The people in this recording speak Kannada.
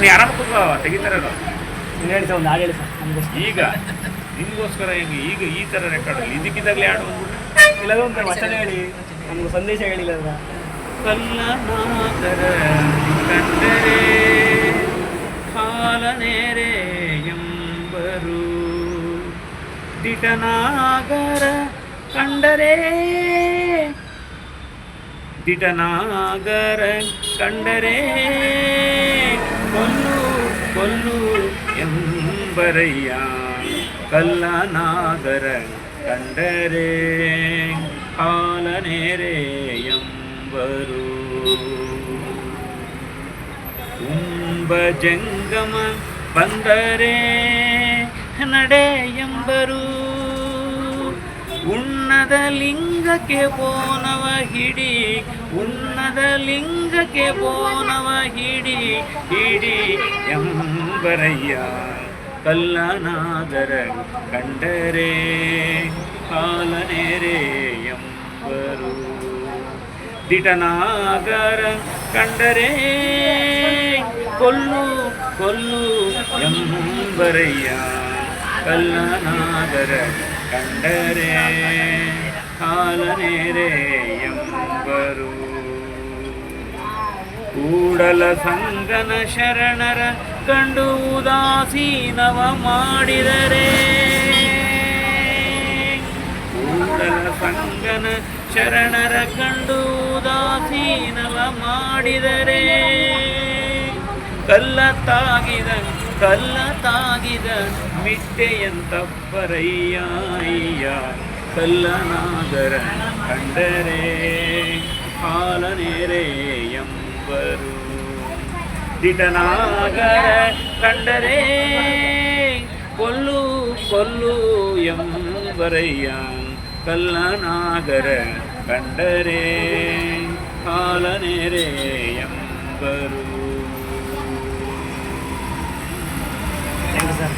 ನೀ ಆರಾಮ ಕೂತ್ಕೋ ತೆಗಿತಾರೆ ನೀವು ಹೇಳಿ ಸರ್ ಒಂದು ಹಾಡು ಹೇಳಿ ಸರ್ ನಮಗೋಸ್ಕರ. ಈಗ ನಿಮಗೋಸ್ಕರ ಹೆಂಗೆ ಈಗ ಈ ಥರ ರೆಕಾರ್ಡಲ್ಲಿ ಇದಕ್ಕಿದ್ದಾಗಲೇ ಹಾಡು ಬಂದ್ಬಿಟ್ಟು ಇಲ್ಲದ ಒಂದು ವಚನ ಹೇಳಿ, ನಮ್ಗೆ ಸಂದೇಶ ಹೇಳಿಲ್ಲ ಅಲ್ವಾ. ಕಲ್ಲನಾಗರ ಕಂಡರೆ ಕಾಲನೇರೆ ಎಂಬರು, ದಿಟನಾಗರ ಕಂಡರೆ ದಿಟನಾಗರ ಕಂಡರೆ ಕೊಲ್ಲು ಕೊಲ್ಲು ಎಂಬರಯ್ಯ, ಕಲ್ಲನಾಗರ ಕಂಡರೆ ಕಾಲನೇರೆ ಎಂಬರು. ಕುಂಭ ಜಂಗಮ ಬಂದರೆ ನಡೆ ಎಂಬರು, ಉಣ್ಣದ ಲಿಂಗಕ್ಕೆ ಬೋನವ ಹಿಡಿ, ಉಣ್ಣದ ಲಿಂಗಕ್ಕೆ ಬೋನವ ಹಿಡಿ ಹಿಡಿ ಎಂಬರಯ್ಯ, ಕಲ್ಲನಾಗರ ಕಂಡರೆ ಕಾಲನೇರೆ ಎಂಬರು. ದಿಟನಾಗರ ಕಂಡರೆ ಕೊಲ್ಲು ಕೊಲ್ಲು ಎಂಬರಯ್ಯ, ಕಲ್ಲನಾಗರ ಕಂಡರೆ ಕಾಲನೇರೆ ಎಂಬರು. ಕೂಡಲ ಸಂಗನ ಶರಣರ ಕಂಡು ಉದಾಸೀನವ ಮಾಡಿದರೆ, ಕೂಡಲ ಸಂಗನ ಶರಣರ ಕಂಡು ಉದಾಸೀನವ ಮಾಡಿದರೆ, ಕಲ್ಲ ತಾಗಿದ ಮಿಟ್ಟೆಯಂತಪ್ಪರಯ್ಯ, ಕಲ್ಲನಾಗರ ಕಂಡರೆ ಕಾಲನೇರೆ ಎಂಬರು. ದಿಟನಾಗರ ಕಂಡರೆ ಕೊಲ್ಲು ಕೊಲ್ಲು ಎಂಬರಯ್ಯ, ಕಲ್ಲನಾಗರ ಕಂಡರೆ ಕಾಲನೇರೆ ಎಂಬರು. Thank you sir.